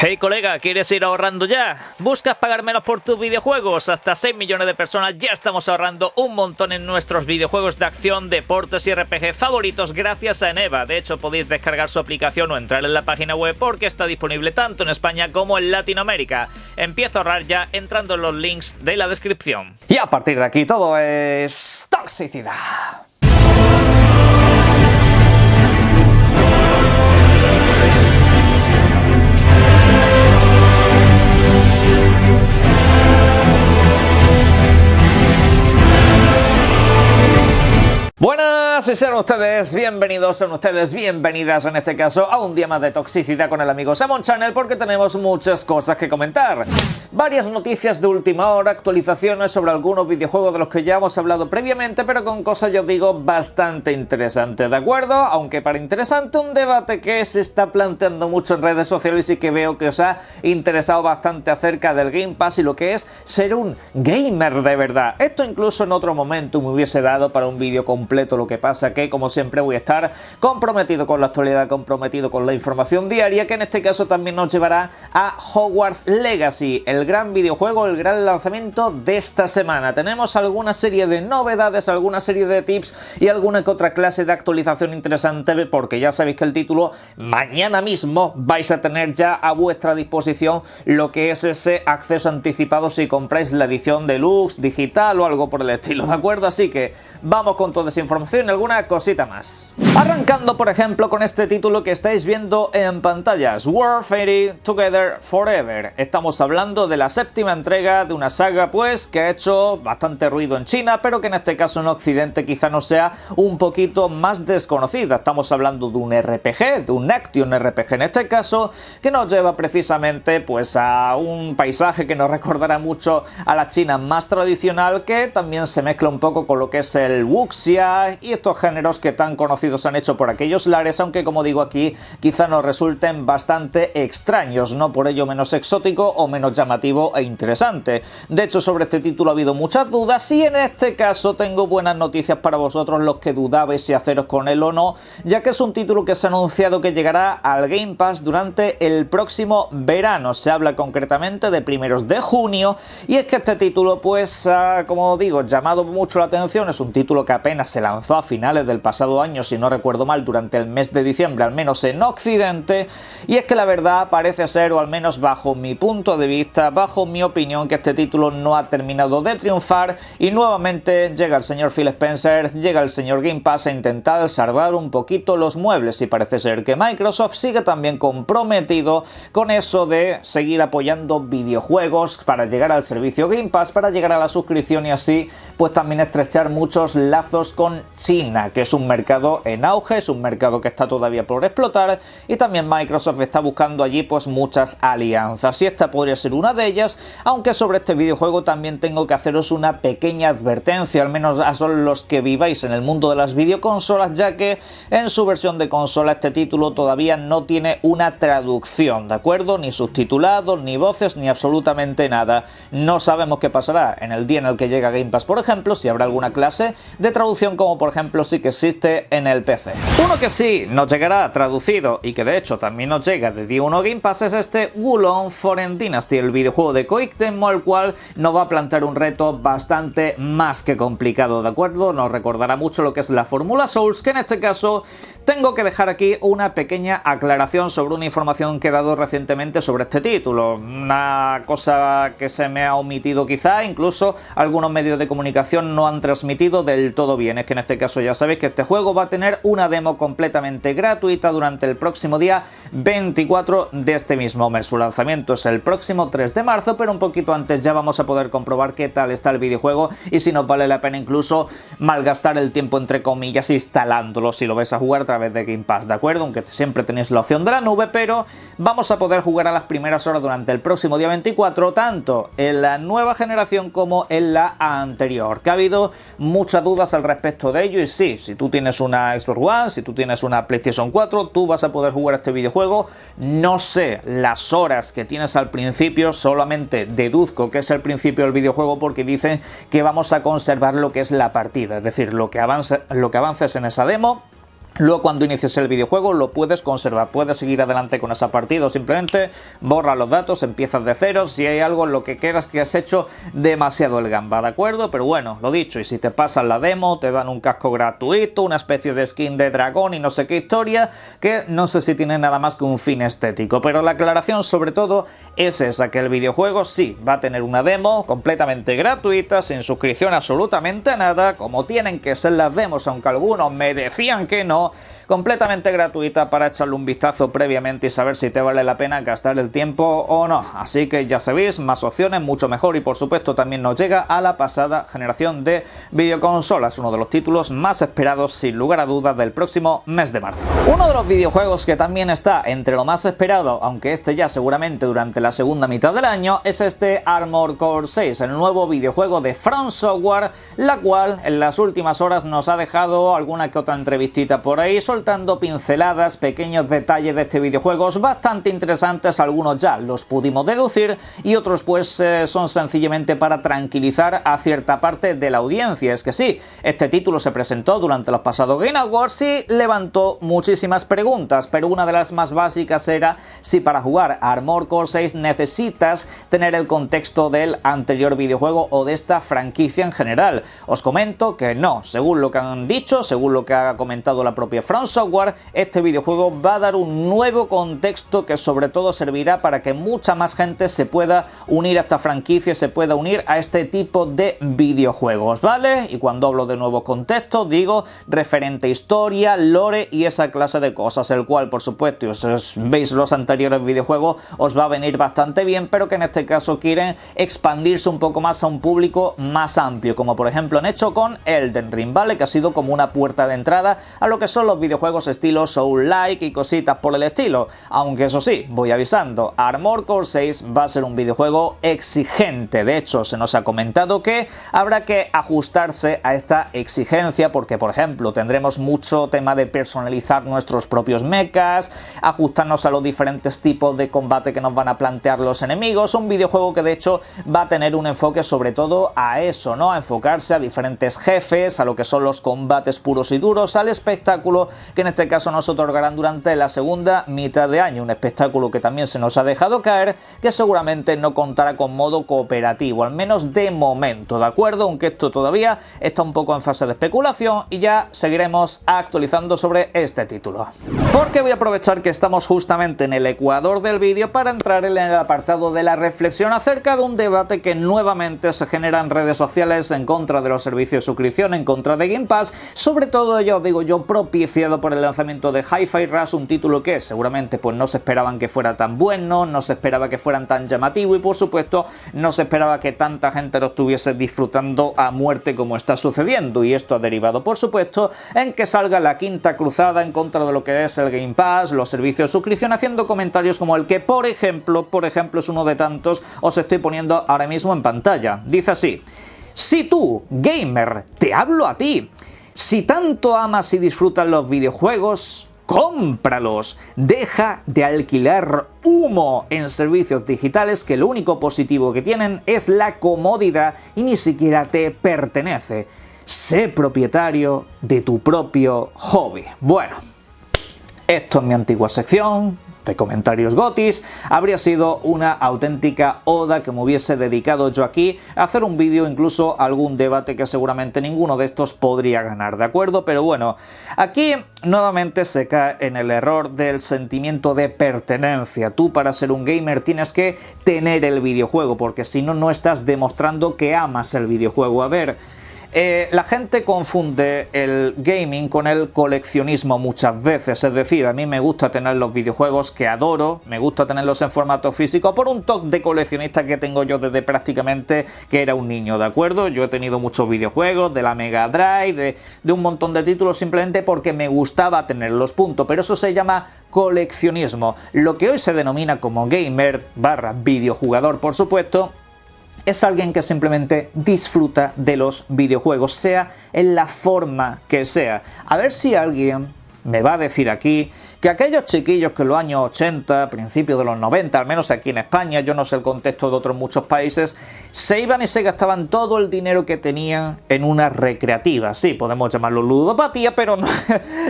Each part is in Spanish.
Hey colega, ¿quieres ir ahorrando ya? ¿Buscas pagar menos por tus videojuegos? Hasta 6 millones de personas ya estamos ahorrando un montón en nuestros videojuegos de acción, deportes y RPG favoritos gracias a Eneva. De hecho, podéis descargar su aplicación o entrar en la página web porque está disponible tanto en España como en Latinoamérica. Empieza a ahorrar ya entrando en los links de la descripción. Y a partir de aquí todo es toxicidad. Buenas y sean ustedes bienvenidos, sean ustedes bienvenidas en este caso a un día más de toxicidad con el amigo Samon Channel porque tenemos muchas cosas que comentar. Varias noticias de última hora, actualizaciones sobre algunos videojuegos de los que ya hemos hablado previamente, pero con cosas yo digo bastante interesantes, ¿de acuerdo? Aunque para interesante un debate que se está planteando mucho en redes sociales y que veo que os ha interesado bastante acerca del Game Pass y lo que es ser un gamer de verdad. Esto incluso en otro momento me hubiese dado para un vídeo completo. Lo que pasa que, como siempre, voy a estar comprometido con la actualidad, comprometido con la información diaria, que en este caso también nos llevará a Hogwarts Legacy, el gran videojuego, el gran lanzamiento de esta semana. Tenemos alguna serie de novedades, alguna serie de tips y alguna que otra clase de actualización interesante, porque ya sabéis que el título mañana mismo vais a tener ya a vuestra disposición lo que es ese acceso anticipado si compráis la edición deluxe, digital o algo por el estilo, ¿de acuerdo? Así que vamos con toda esa información y alguna cosita más. Arrancando por ejemplo con este título que estáis viendo en pantallas, World Fairy Together Forever. Estamos hablando de la séptima entrega de una saga pues que ha hecho bastante ruido en China, pero que en este caso en Occidente quizá no sea un poquito más desconocida. Estamos hablando de un RPG, de un Action RPG en este caso, que nos lleva precisamente pues a un paisaje que nos recordará mucho a la China más tradicional, que también se mezcla un poco con lo que es el wuxia y estos géneros que tan conocidos han hecho por aquellos lares, aunque como digo aquí quizá nos resulten bastante extraños, no por ello menos exótico o menos llamativo e interesante. De hecho, sobre este título ha habido muchas dudas y en este caso tengo buenas noticias para vosotros los que dudabais si haceros con él o no, ya que es un título que se ha anunciado que llegará al Game Pass durante el próximo verano. Se habla concretamente de primeros de junio y es que este título pues ha, como digo, llamado mucho la atención. Es un título que apenas se lanzó a finales del pasado año, si no recuerdo mal, durante el mes de diciembre, al menos en Occidente, y es que la verdad parece ser, o al menos bajo mi punto de vista, bajo mi opinión, que este título no ha terminado de triunfar y nuevamente llega el señor Phil Spencer, llega el señor Game Pass a intentar salvar un poquito los muebles, y parece ser que Microsoft sigue también comprometido con eso de seguir apoyando videojuegos para llegar al servicio Game Pass, para llegar a la suscripción y así pues también estrechar muchos lazos con China, que es un mercado en auge, es un mercado que está todavía por explotar, y también Microsoft está buscando allí pues muchas alianzas, y esta podría ser una de ellas, aunque sobre este videojuego también tengo que haceros una pequeña advertencia, al menos a los que viváis en el mundo de las videoconsolas, ya que en su versión de consola este título todavía no tiene una traducción, ¿de acuerdo? Ni subtitulados, ni voces, ni absolutamente nada. No sabemos qué pasará en el día en el que llega Game Pass, por ejemplo, si habrá alguna clase de traducción como por ejemplo sí que existe en el PC. Uno que sí nos llegará traducido y que de hecho también nos llega de día 1 Game Pass es este Wulong Foreign Dynasty, el videojuego de Koei Tecmo, el cual nos va a plantear un reto bastante más que complicado, ¿de acuerdo? Nos recordará mucho lo que es la fórmula Souls, que en este caso tengo que dejar aquí una pequeña aclaración sobre una información que he dado recientemente sobre este título, una cosa que se me ha omitido quizá, incluso algunos medios de comunicación no han transmitido del todo bien. Es que en este caso ya sabéis que este juego va a tener una demo completamente gratuita durante el próximo día 24 de este mismo mes. Su lanzamiento es el próximo 3 de marzo, pero un poquito antes ya vamos a poder comprobar qué tal está el videojuego y si nos vale la pena incluso malgastar el tiempo entre comillas instalándolo si lo vais a jugar a través de Game Pass, ¿de acuerdo? Aunque siempre tenéis la opción de la nube, pero vamos a poder jugar a las primeras horas durante el próximo día 24, tanto en la nueva generación como en la anterior, que ha habido muchas dudas al respecto de ello. Y sí, si tú tienes una Xbox One, si tú tienes una PlayStation 4, tú vas a poder jugar este videojuego. No sé las horas que tienes al principio, solamente deduzco que es el principio del videojuego porque dicen que vamos a conservar lo que es la partida, es decir, lo que avances en esa demo Luego cuando inicies el videojuego lo puedes conservar, puedes seguir adelante con esa partida o simplemente borra los datos, empiezas de cero si hay algo en lo que creas que has hecho demasiado el gamba, ¿de acuerdo? Pero bueno, lo dicho, y si te pasas la demo te dan un casco gratuito, una especie de skin de dragón y no sé qué historia, que no sé si tiene nada más que un fin estético, pero la aclaración sobre todo es esa, que el videojuego sí va a tener una demo completamente gratuita, sin suscripción absolutamente a nada, como tienen que ser las demos, aunque algunos me decían que no, completamente gratuita para echarle un vistazo previamente y saber si te vale la pena gastar el tiempo o no. Así que ya sabéis, más opciones, mucho mejor, y por supuesto también nos llega a la pasada generación de videoconsolas, uno de los títulos más esperados sin lugar a dudas del próximo mes de marzo. Uno de los videojuegos que también está entre lo más esperado, aunque este ya seguramente durante la segunda mitad del año, es este Armored Core 6, el nuevo videojuego de From Software, la cual en las últimas horas nos ha dejado alguna que otra entrevistita por ahí, soltando pinceladas, pequeños detalles de este videojuego bastante interesantes, algunos ya los pudimos deducir y otros pues son sencillamente para tranquilizar a cierta parte de la audiencia. Es que sí, este título se presentó durante los pasados Game Awards y levantó muchísimas preguntas, pero una de las más básicas era si para jugar a Armored Core 6 necesitas tener el contexto del anterior videojuego o de esta franquicia en general. Os comento que no, según lo que han dicho, según lo que ha comentado la propia From Software, este videojuego va a dar un nuevo contexto que sobre todo servirá para que mucha más gente se pueda unir a esta franquicia, se pueda unir a este tipo de videojuegos, ¿vale? Y cuando hablo de nuevo contexto, digo referente a historia, lore y esa clase de cosas, el cual por supuesto, si os veis los anteriores videojuegos, os va a venir bastante bien, pero que en este caso quieren expandirse un poco más a un público más amplio, como por ejemplo han hecho con Elden Ring, ¿vale? Que ha sido como una puerta de entrada a lo que son los videojuegos estilo Soul-like y cositas por el estilo, aunque eso sí, voy avisando, Armored Core 6 va a ser un videojuego exigente. De hecho, se nos ha comentado que habrá que ajustarse a esta exigencia porque, por ejemplo, tendremos mucho tema de personalizar nuestros propios mechas, ajustarnos a los diferentes tipos de combate que nos van a plantear los enemigos, un videojuego que de hecho va a tener un enfoque sobre todo a eso, ¿no? A enfocarse a diferentes jefes, a lo que son los combates puros y duros, al espectáculo que en este caso nos otorgarán durante la segunda mitad de año, un espectáculo que también se nos ha dejado caer, que seguramente no contará con modo cooperativo, al menos de momento, ¿de acuerdo? Aunque esto todavía está un poco en fase de especulación y ya seguiremos actualizando sobre este título. Porque voy a aprovechar que estamos justamente en el ecuador del vídeo para entrar en el apartado de la reflexión acerca de un debate que nuevamente se genera en redes sociales en contra de los servicios de suscripción, en contra de Game Pass, sobre todo ya os digo yo propiciado por el lanzamiento de Hi-Fi Rush, un título que seguramente pues no se esperaban que fuera tan bueno, no se esperaba que fueran tan llamativo y por supuesto no se esperaba que tanta gente lo estuviese disfrutando a muerte como está sucediendo, y esto ha derivado por supuesto en que salga la quinta cruzada en contra de lo que es el Game Pass, los servicios de suscripción, haciendo comentarios como el que por ejemplo es uno de tantos, os estoy poniendo ahora mismo en pantalla. Dice así: si tú, gamer, te hablo a ti, si tanto amas y disfrutas los videojuegos, cómpralos, deja de alquilar humo en servicios digitales que lo único positivo que tienen es la comodidad y ni siquiera te pertenece. Sé propietario de tu propio hobby. Bueno, esto es mi antigua sección de comentarios gotis, habría sido una auténtica oda que me hubiese dedicado yo aquí a hacer un vídeo, incluso algún debate que seguramente ninguno de estos podría ganar, ¿de acuerdo? Pero bueno, aquí nuevamente se cae en el error del sentimiento de pertenencia. Tú para ser un gamer tienes que tener el videojuego, porque si no, no estás demostrando que amas el videojuego. A ver, la gente confunde el gaming con el coleccionismo muchas veces, es decir, a mí me gusta tener los videojuegos que adoro, me gusta tenerlos en formato físico por un toque de coleccionista que tengo yo desde prácticamente que era un niño, ¿de acuerdo? Yo he tenido muchos videojuegos de la Mega Drive, de un montón de títulos simplemente porque me gustaba tenerlos, punto, pero eso se llama coleccionismo. Lo que hoy se denomina como gamer / videojugador, por supuesto, es alguien que simplemente disfruta de los videojuegos, sea en la forma que sea. A ver si alguien me va a decir aquí que aquellos chiquillos que en los años 80, principios de los 90, al menos aquí en España, yo no sé el contexto de otros muchos países, se iban y se gastaban todo el dinero que tenían en una recreativa. Sí, podemos llamarlo ludopatía, pero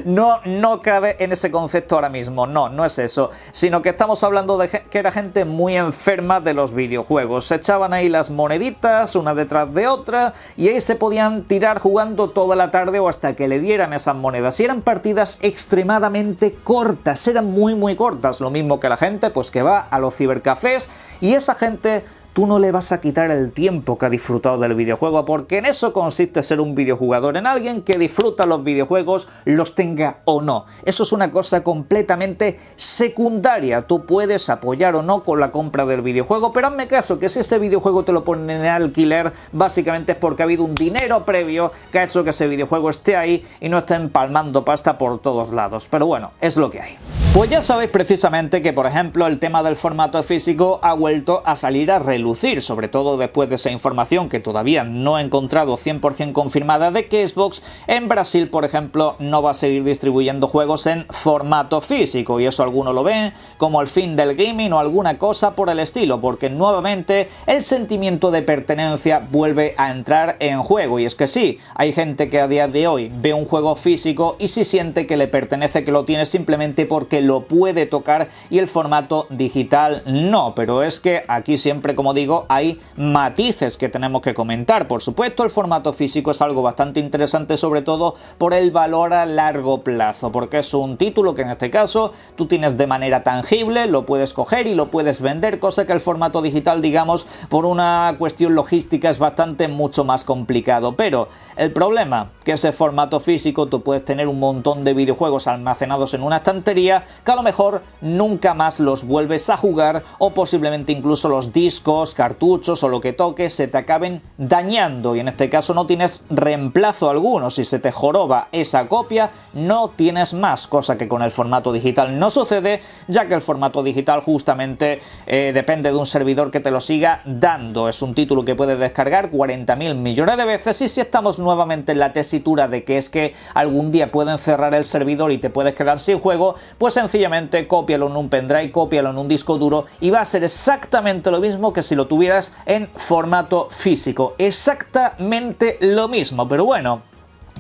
no cabe en ese concepto ahora mismo. No es eso, sino que estamos hablando de que era gente muy enferma de los videojuegos. Se echaban ahí las moneditas una detrás de otra y ahí se podían tirar jugando toda la tarde o hasta que le dieran esas monedas. Y eran partidas extremadamente cortas, eran muy cortas. Lo mismo que la gente pues que va a los cibercafés, y esa gente tú no le vas a quitar el tiempo que ha disfrutado del videojuego, porque en eso consiste ser un videojugador, en alguien que disfruta los videojuegos, los tenga o no. Eso es una cosa completamente secundaria. Tú puedes apoyar o no con la compra del videojuego, pero hazme caso que si ese videojuego te lo ponen en alquiler, básicamente es porque ha habido un dinero previo que ha hecho que ese videojuego esté ahí y no esté empalmando pasta por todos lados. Pero bueno, es lo que hay. Pues ya sabéis precisamente que, por ejemplo, el tema del formato físico ha vuelto a salir a relucir, sobre todo después de esa información que todavía no he encontrado 100% confirmada de que Xbox en Brasil, por ejemplo, no va a seguir distribuyendo juegos en formato físico, y eso algunos lo ven como el fin del gaming o alguna cosa por el estilo, porque nuevamente el sentimiento de pertenencia vuelve a entrar en juego. Y es que sí, hay gente que a día de hoy ve un juego físico y sí siente que le pertenece, que lo tiene simplemente porque lo puede tocar, y el formato digital no. Pero es que aquí siempre, como digo, hay matices que tenemos que comentar. Por supuesto, el formato físico es algo bastante interesante, sobre todo por el valor a largo plazo, porque es un título que en este caso tú tienes de manera tangible, lo puedes coger y lo puedes vender, cosa que el formato digital, digamos, por una cuestión logística es bastante mucho más complicado. Pero el problema, que ese formato físico tú puedes tener un montón de videojuegos almacenados en una estantería que a lo mejor nunca más los vuelves a jugar, o posiblemente incluso los discos, cartuchos o lo que toques se te acaben dañando, y en este caso no tienes reemplazo alguno. Si se te joroba esa copia, no tienes más, cosa que con el formato digital no sucede, ya que el formato digital justamente depende de un servidor que te lo siga dando. Es un título que puedes descargar 40.000 millones de veces, y si estamos nuevamente en la tesitura de que es que algún día pueden cerrar el servidor y te puedes quedar sin juego, pues sencillamente cópialo en un pendrive, cópialo en un disco duro, y va a ser exactamente lo mismo que si lo tuvieras en formato físico. Exactamente lo mismo. Pero bueno,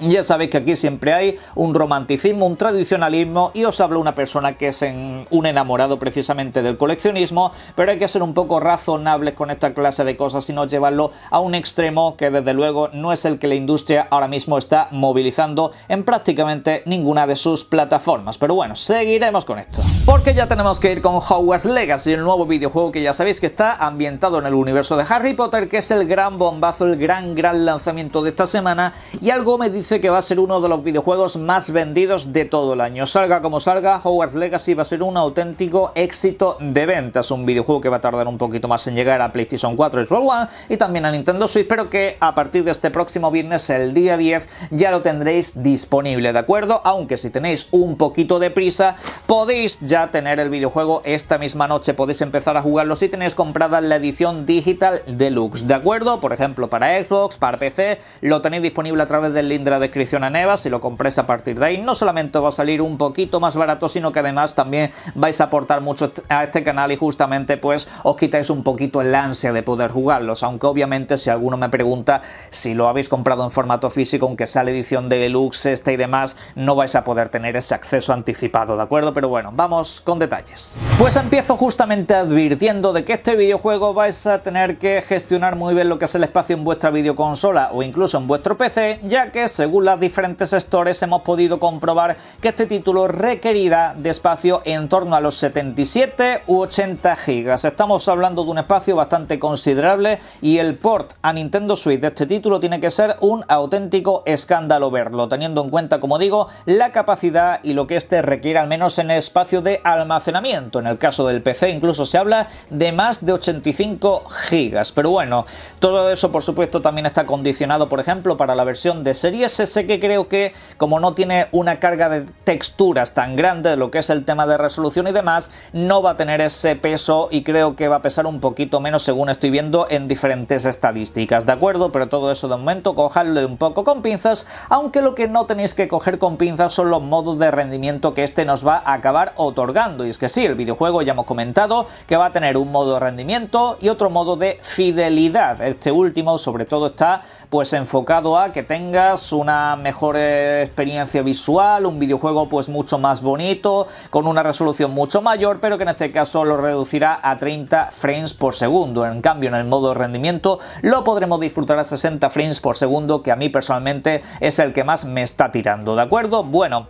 ya sabéis que aquí siempre hay un romanticismo, un tradicionalismo, y os habla una persona que es un enamorado precisamente del coleccionismo, pero hay que ser un poco razonables con esta clase de cosas y no llevarlo a un extremo que desde luego no es el que la industria ahora mismo está movilizando en prácticamente ninguna de sus plataformas. Pero bueno, seguiremos con esto, porque ya tenemos que ir con Hogwarts Legacy, el nuevo videojuego que ya sabéis que está ambientado en el universo de Harry Potter, que es el gran bombazo, el gran lanzamiento de esta semana, y algo me dice que va a ser uno de los videojuegos más vendidos de todo el año. Salga como salga, Hogwarts Legacy va a ser un auténtico éxito de ventas. Un videojuego que va a tardar un poquito más en llegar a PlayStation 4 y Xbox One y también a Nintendo Switch, pero que a partir de este próximo viernes, el día 10, ya lo tendréis disponible, ¿de acuerdo? Aunque si tenéis un poquito de prisa, podéis ya tener el videojuego esta misma noche, podéis empezar a jugarlo si tenéis comprada la edición digital deluxe, ¿de acuerdo? Por ejemplo, para Xbox, para PC, lo tenéis disponible a través del link de la descripción en EVA. Si lo compréis a partir de ahí, no solamente va a salir un poquito más barato, sino que además también vais a aportar mucho a este canal, y justamente pues os quitáis un poquito el ansia de poder jugarlos. Aunque obviamente, si alguno me pregunta si lo habéis comprado en formato físico, aunque sea la edición de deluxe y demás, no vais a poder tener ese acceso anticipado, ¿de acuerdo? Pero bueno, vamos con detalles. Pues empiezo justamente advirtiendo de que este videojuego vais a tener que gestionar muy bien lo que es el espacio en vuestra videoconsola o incluso en vuestro PC, ya que según las diferentes stores hemos podido comprobar que este título requerirá de espacio en torno a los 77 u 80 gigas. Estamos hablando de un espacio bastante considerable, y el port a Nintendo Switch de este título tiene que ser un auténtico escándalo verlo, teniendo en cuenta, como digo, la capacidad y lo que este requiere al menos en el espacio de almacenamiento. En el caso del PC incluso se habla de más de 85 gigas. Pero bueno, todo eso por supuesto también está condicionado, por ejemplo, para la versión de Series sé que creo que como no tiene una carga de texturas tan grande de lo que es el tema de resolución y demás, no va a tener ese peso y creo que va a pesar un poquito menos según estoy viendo en diferentes estadísticas, ¿de acuerdo? Pero todo eso de momento cojadlo un poco con pinzas, aunque lo que no tenéis que coger con pinzas son los modos de rendimiento que este nos va a acabar otorgando. Y es que sí, el videojuego ya hemos comentado que va a tener un modo de rendimiento y otro modo de fidelidad. Este último sobre todo está pues enfocado a que tengas una mejor experiencia visual, un videojuego pues mucho más bonito, con una resolución mucho mayor, pero que en este caso lo reducirá a 30 frames por segundo. En cambio, en el modo de rendimiento lo podremos disfrutar a 60 frames por segundo, que a mí personalmente es el que más me está tirando, ¿de acuerdo? Bueno,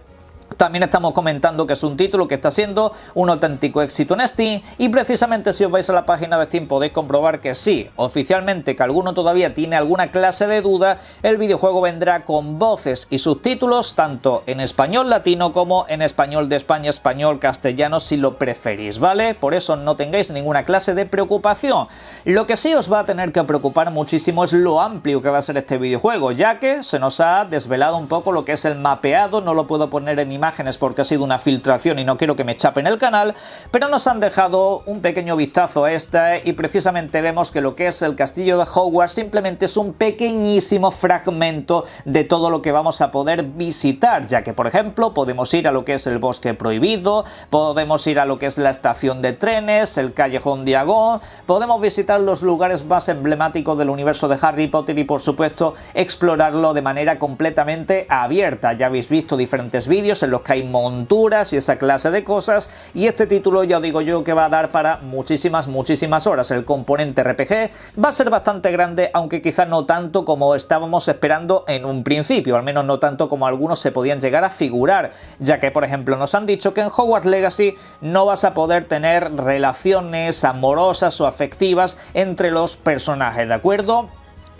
también estamos comentando que es un título que está siendo un auténtico éxito en Steam, y precisamente si os vais a la página de Steam podéis comprobar que sí, oficialmente, que alguno todavía tiene alguna clase de duda, el videojuego vendrá con voces y subtítulos tanto en español latino como en español de España, español castellano si lo preferís, ¿vale? Por eso no tengáis ninguna clase de preocupación. Lo que sí os va a tener que preocupar muchísimo es lo amplio que va a ser este videojuego, ya que se nos ha desvelado un poco lo que es el mapeado. No lo puedo poner en imágenes porque ha sido una filtración y no quiero que me chapen el canal, pero nos han dejado un pequeño vistazo a esta y precisamente vemos que lo que es el castillo de Hogwarts simplemente es un pequeñísimo fragmento de todo lo que vamos a poder visitar, ya que por ejemplo podemos ir a lo que es el bosque prohibido, podemos ir a lo que es la estación de trenes, el callejón Diagon, podemos visitar los lugares más emblemáticos del universo de Harry Potter y por supuesto explorarlo de manera completamente abierta. Ya habéis visto diferentes vídeos en los que hay monturas y esa clase de cosas, y este título ya os digo yo que va a dar para muchísimas horas. El componente RPG va a ser bastante grande, aunque quizá no tanto como estábamos esperando en un principio, al menos no tanto como algunos se podían llegar a figurar, ya que por ejemplo nos han dicho que en Hogwarts Legacy no vas a poder tener relaciones amorosas o afectivas entre los personajes, ¿de acuerdo?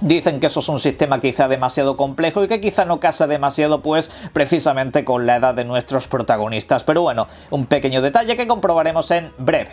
Dicen que eso es un sistema quizá demasiado complejo y que quizá no casa demasiado pues precisamente con la edad de nuestros protagonistas, pero bueno, un pequeño detalle que comprobaremos en breve.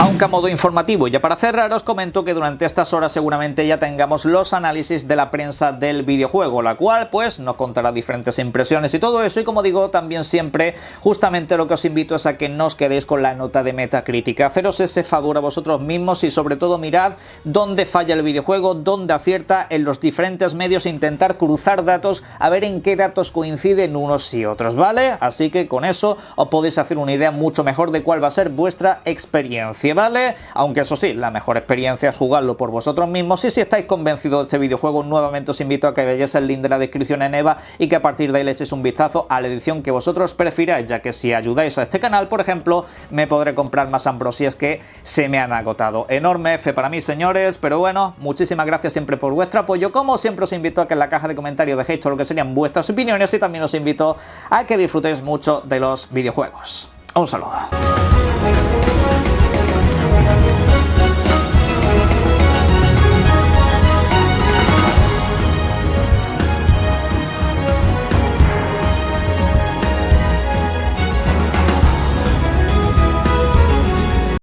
Aunque a modo informativo, ya para cerrar, os comento que durante estas horas seguramente ya tengamos los análisis de la prensa del videojuego, la cual pues nos contará diferentes impresiones y todo eso, y como digo, también siempre justamente lo que os invito es a que no os quedéis con la nota de Metacritic, haceros ese favor a vosotros mismos y sobre todo mirad dónde falla el videojuego, dónde acierta en los diferentes medios, intentar cruzar datos a ver en qué datos coinciden unos y otros, ¿vale? Así que con eso os podéis hacer una idea mucho mejor de cuál va a ser vuestra experiencia, ¿vale? Aunque eso sí, la mejor experiencia es jugarlo por vosotros mismos, y si estáis convencidos de este videojuego, nuevamente os invito a que veáis el link de la descripción en EVA y que a partir de ahí le echéis un vistazo a la edición que vosotros prefiráis, ya que si ayudáis a este canal, por ejemplo, me podré comprar más ambrosias que se me han agotado. Enorme F para mí, señores, pero bueno, muchísimas gracias siempre por vuestra apoyo. Como siempre os invito a que en la caja de comentarios dejéis todo lo que serían vuestras opiniones, y también os invito a que disfrutéis mucho de los videojuegos. Un saludo.